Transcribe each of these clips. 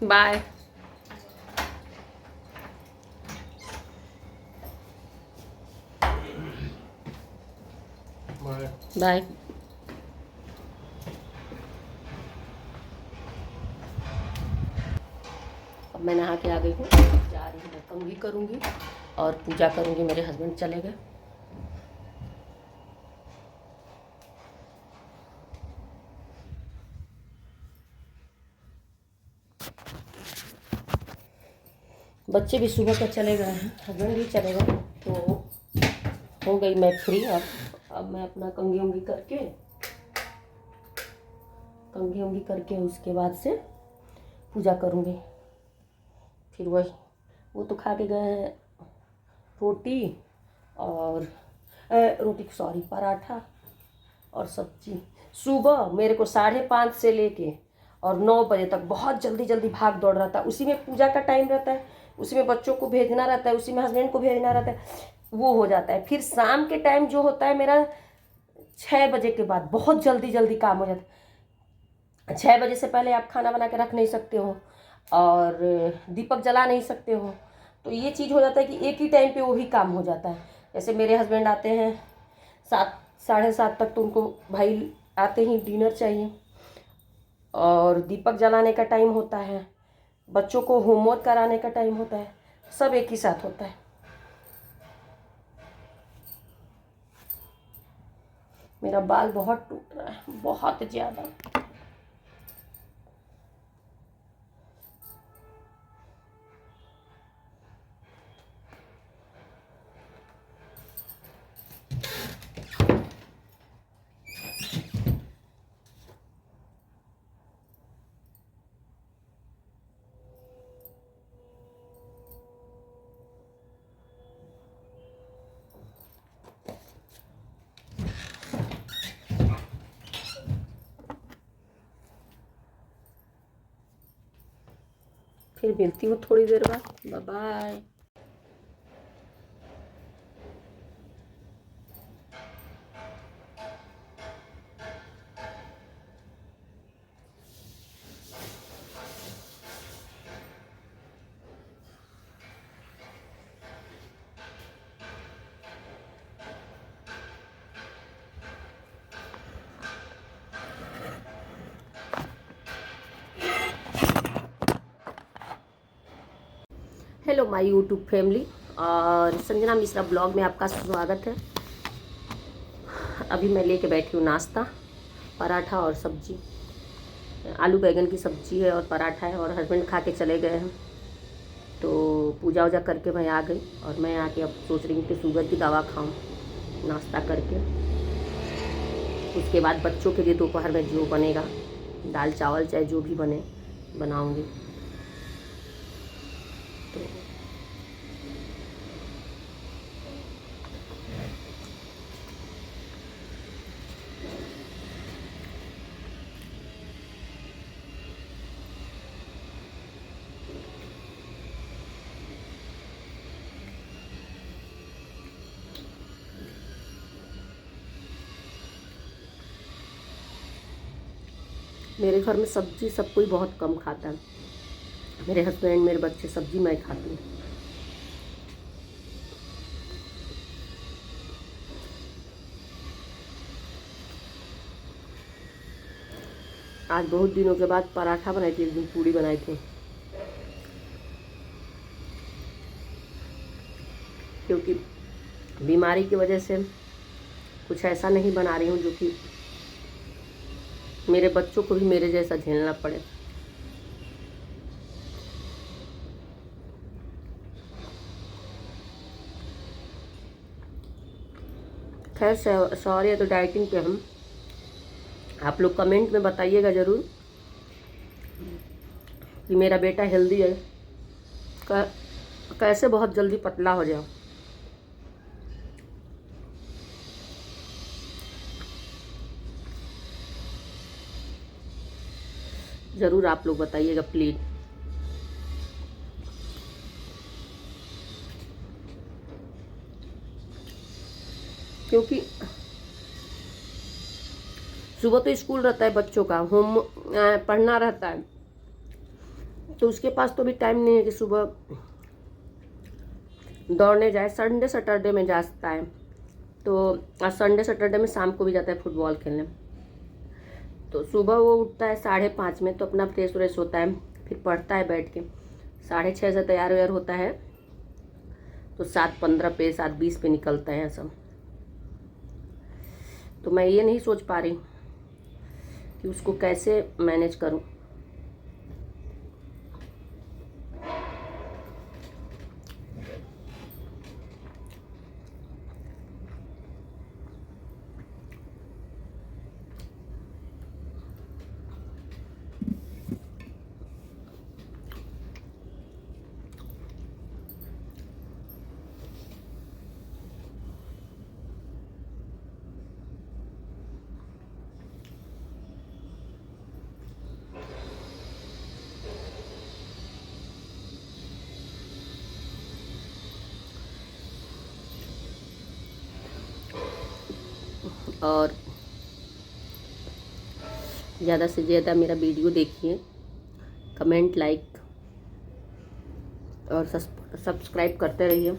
Bye. Bye. अब मैं नहा के आ गई हूँ, जा रही हूँ, मैं कंघी करूँगी और पूजा करूँगी। मेरे हस्बैंड चले गए। बच्चे भी सुबह का चले गए हैं, हस्बैंड भी चले गए, तो हो गई मैं फ्री। अब मैं अपना कंघी उंगी करके उसके बाद से पूजा करूँगी। फिर वही वो तो खा के गए हैं रोटी और सॉरी पराठा और सब्जी। सुबह मेरे को 5:30 से लेके और 9 बजे तक बहुत जल्दी जल्दी भाग दौड़ रहता है। उसी में पूजा का टाइम रहता है, उसी में बच्चों को भेजना रहता है, उसी में हस्बैंड को भेजना रहता है, वो हो जाता है। फिर शाम के टाइम जो होता है मेरा 6 बजे के बाद बहुत जल्दी जल्दी काम हो जाता है। 6 बजे से पहले आप खाना बना के रख नहीं सकते हो और दीपक जला नहीं सकते हो, तो ये चीज़ हो जाता है कि एक ही टाइम पे वो भी काम हो जाता है। जैसे मेरे हस्बैंड आते हैं 7 साढ़े 7 तक, तो उनको भाई आते ही डिनर चाहिए और दीपक जलाने का टाइम होता है, बच्चों को होमवर्क कराने का टाइम होता है, सब एक ही साथ होता है। मेरा बाल बहुत टूट रहा है, बहुत ज़्यादा। फिर मिलती हूँ थोड़ी देर बाद। Bye bye. Hello my YouTube family और संजना मिश्रा ब्लॉग में आपका स्वागत है। अभी मैं लेके बैठी हूँ नाश्ता, पराठा और सब्जी। आलू बैंगन की सब्जी है और पराठा है, और हस्बैंड खा के चले गए हैं। तो पूजा वूजा करके मैं आ गई और मैं आके अब सोच रही हूँ कि शुगर की दवा खाऊं नाश्ता करके। उसके बाद बच्चों के लिए दोपहर में जो बनेगा, दाल चावल चाहे जो भी बने बनाऊँगी। तो मेरे घर में सब्जी सब कोई बहुत कम खाता है। मेरे हस्बैंड, मेरे बच्चे, सब्जी मैं खाती हूँ। आज बहुत दिनों के बाद पराठा बनाई थी, एक दिन पूड़ी बनाई थी, क्योंकि बीमारी की वजह से कुछ ऐसा नहीं बना रही हूँ जो कि मेरे बच्चों को भी मेरे जैसा झेलना पड़े। खैर सॉरी है, तो डाइटिंग पे हम। आप लोग कमेंट में बताइएगा ज़रूर कि मेरा बेटा हेल्दी है, कैसे बहुत जल्दी पतला हो जाओ। ज़रूर आप लोग बताइएगा प्लीज़। क्योंकि सुबह तो स्कूल रहता है, बच्चों का होम पढ़ना रहता है, तो उसके पास तो भी टाइम नहीं है कि सुबह दौड़ने जाए। संडे सैटरडे में जाता है, तो आज संडे सैटरडे में शाम को भी जाता है फुटबॉल खेलने। तो सुबह वो उठता है 5:30 में, तो अपना फ्रेश व्रेश होता है, फिर पढ़ता है बैठ के। 6:30 से तैयार व्यार होता है, तो 7:15 पे 7:20 पे निकलता है सब। तो मैं ये नहीं सोच पा रही कि उसको कैसे मैनेज करूं। और ज़्यादा से ज़्यादा मेरा वीडियो देखिए, कमेंट लाइक और सब्सक्राइब करते रहिए।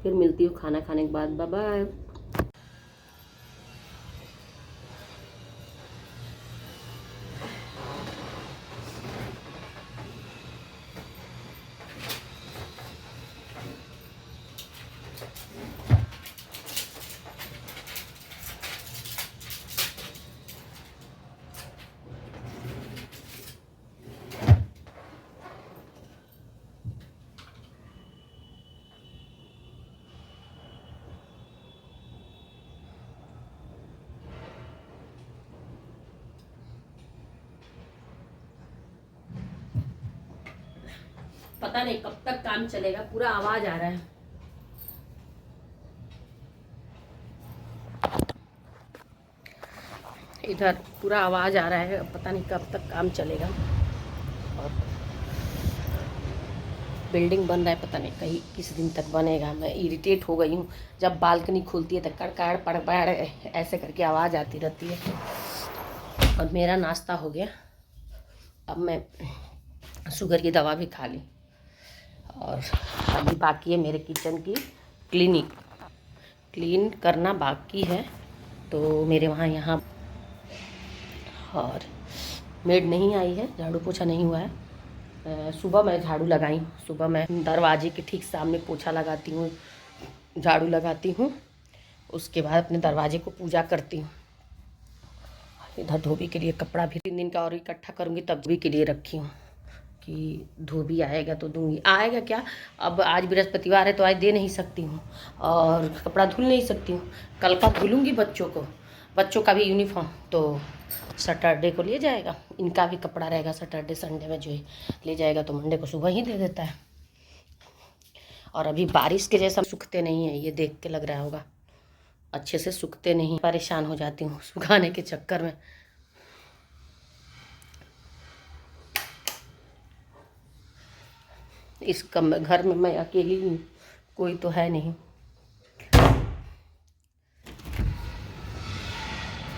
फिर मिलती हूँ खाना खाने के बाद। Bye bye. पता नहीं कब तक काम चलेगा, पूरा आवाज आ रहा है। इधर पूरा आवाज आ रहा है, पता नहीं कब तक काम चलेगा। और बिल्डिंग बन रहा है, पता नहीं कहीं किस दिन तक बनेगा। मैं इरिटेट हो गई हूँ, जब बालकनी खुलती है तो कड़कड़ पड़पड़ ऐसे करके आवाज़ आती रहती है। और मेरा नाश्ता हो गया, अब मैं शुगर की दवा भी खा ली। और अभी बाकी है मेरे किचन की क्लीन करना बाकी है। तो मेरे यहाँ और मेड नहीं आई है, झाड़ू पोछा नहीं हुआ है। सुबह मैं झाड़ू लगाई, सुबह मैं दरवाजे के ठीक सामने पोछा लगाती हूँ, झाड़ू लगाती हूँ। उसके बाद अपने दरवाजे को पूजा करती हूँ। इधर धोबी के लिए कपड़ा भी 3 दिन का और इकट्ठा करूँगी, तब धोबी के लिए रखी हूँ कि धोबी आएगा तो दूंगी। आएगा क्या, अब आज बृहस्पतिवार है तो आज दे नहीं सकती हूँ और कपड़ा धुल नहीं सकती हूँ। कल का धुलूँगी बच्चों का भी यूनिफॉर्म, तो सैटरडे को ले जाएगा। इनका भी कपड़ा रहेगा सैटरडे संडे में, जो है ले जाएगा तो मंडे को सुबह ही दे देता है। और अभी बारिश के जैसा सूखते नहीं है, ये देख के लग रहा होगा, अच्छे से सूखते नहीं। परेशान हो जाती हूँ सुखाने के चक्कर में। इस घर में मैं अकेली हूँ, कोई तो है नहीं।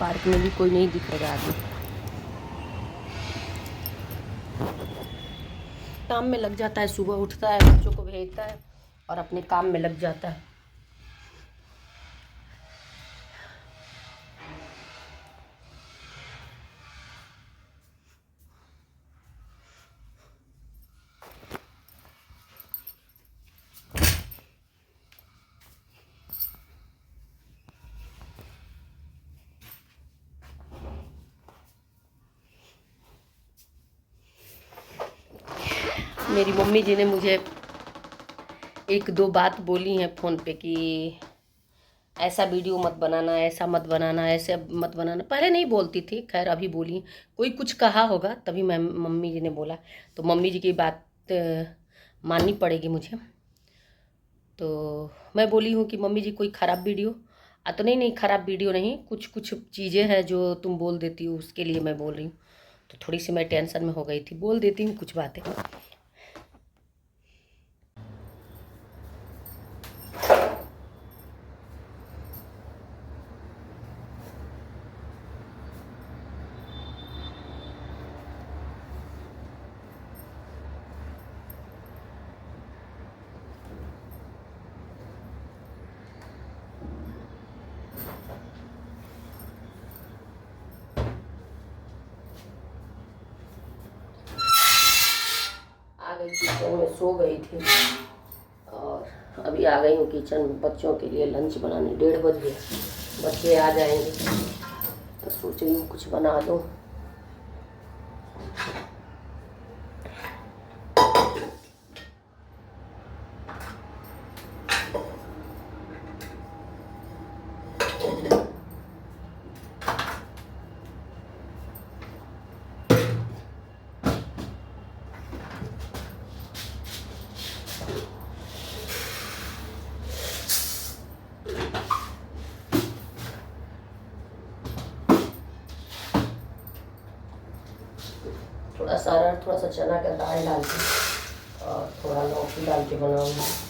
पार्क में भी कोई नहीं दिख रहा आदमी। काम में लग जाता है, सुबह उठता है, बच्चों को भेजता है और अपने काम में लग जाता है। मेरी मम्मी जी ने मुझे 1-2 बात बोली हैं फ़ोन पे कि ऐसा वीडियो मत बनाना, ऐसा मत बनाना, ऐसे मत बनाना। पहले नहीं बोलती थी, खैर अभी बोली। कोई कुछ कहा होगा तभी मैं मम्मी जी ने बोला, तो मम्मी जी की बात माननी पड़ेगी मुझे। तो मैं बोली हूँ कि मम्मी जी कोई ख़राब वीडियो तो नहीं, ख़राब वीडियो नहीं, कुछ कुछ चीज़ें हैं जो तुम बोल देती हो, उसके लिए मैं बोल रही हूँ। तो थोड़ी सी मैं टेंशन में हो गई थी, बोल देती हूँ कुछ बातें। वही किचन में सो गई थी और अभी आ गई हूँ किचन में बच्चों के लिए लंच बनाने। 1:30 बज गए, बच्चे आ जाएंगे तो सोच रही हूँ कुछ बना दूँ। थोड़ा सा चना का दाल डाल के और थोड़ा लौकी डाल के बनाऊंगी।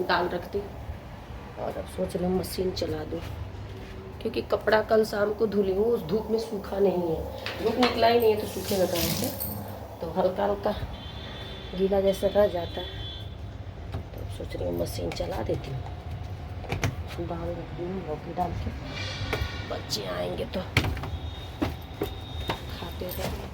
दाल रख दी और अब सोच रही हूँ मशीन चला दूँ, क्योंकि कपड़ा कल शाम को धुली हूँ, उस धूप में सूखा नहीं है, धूप निकला ही नहीं है तो सूखेगा कहाँ से। तो हल्का हल्का गीला जैसा रह जाता है, तो सोच रही हूँ मशीन चला देती हूँ। दाल रख दी हूँ लौकी डाल के, बच्चे आएंगे तो खाते रहेंगे।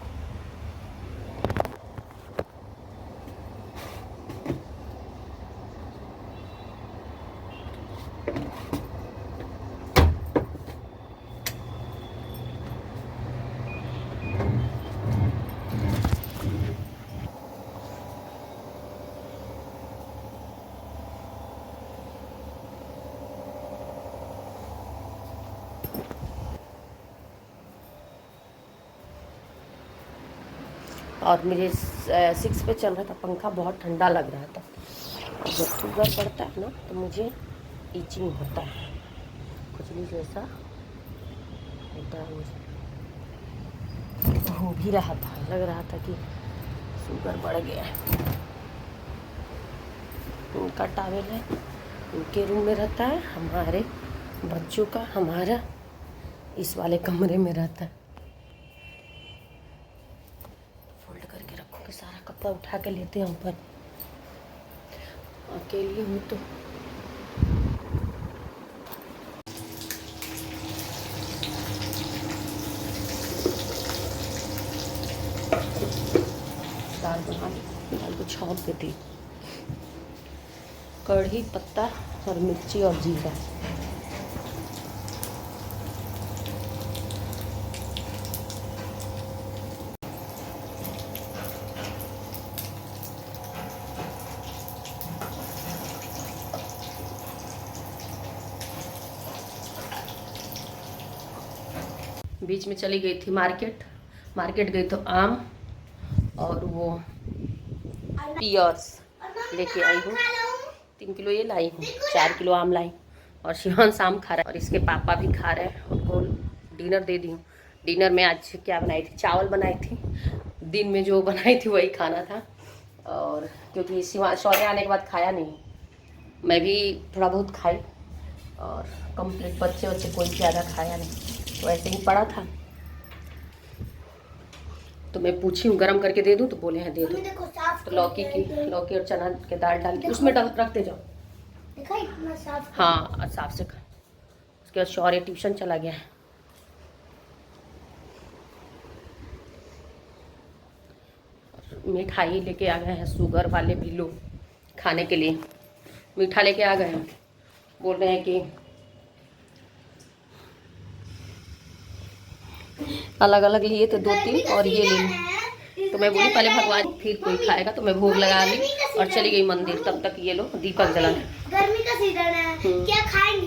और मेरे 6 पे चल रहा था पंखा, बहुत ठंडा लग रहा था। जब शुगर बढ़ता है ना तो मुझे ईचिंग होता है, खुजली जैसा होता है मुझे, हो भी रहा था, लग रहा था कि शुगर बढ़ गया है। उनका टावेल है, उनके रूम में रहता है, हमारे बच्चों का हमारा इस वाले कमरे में रहता है। फोल्ड करके रखोगे, सारा कपड़ा उठा के लेते हैं ऊपर, अकेली हूँ तो। दाल बना ली, दाल को छौंक देती, कढ़ी पत्ता और मिर्ची और जीरा। बीच में चली गई थी मार्केट गई तो आम और वो पियर्स लेके आई हूँ। 3 किलो ये लाई हूँ, 4 किलो आम लाई, और शिवान शाम खा रहा है और इसके पापा भी खा रहे हैं। उनको डिनर दे दी हूँ। डिनर में आज क्या बनाई थी, चावल बनाई थी, दिन में जो बनाई थी वही खाना था। और क्योंकि शिवान शौर्य आने के बाद खाया नहीं, मैं भी थोड़ा बहुत खाई और कंप्लीट बच्चे कोई ज़्यादा खाया नहीं, तो ऐसे ही पड़ा था। तो मैं पूछी हूँ गरम करके दे दूँ, तो बोले हैं दे दो। तो लौकी और चना के दाल डाल के उसमें रखते जाओ। हाँ साफ से खा। उसके बाद शौर्य ट्यूशन चला गया है। मिठाई लेके आ गए हैं, शुगर वाले भी लोग खाने के लिए मीठा लेके आ गए हैं। बोल रहे हैं कि अलग अलग लिए थे 2-3 और ये ले ली। तो मैं बोली पहले भगवान फिर कोई खाएगा, तो मैं भोग लगा ली और चली गई मंदिर। तब तक ये लो दीपक जलाने। गर्मी का सीजन है, क्या खाएंगे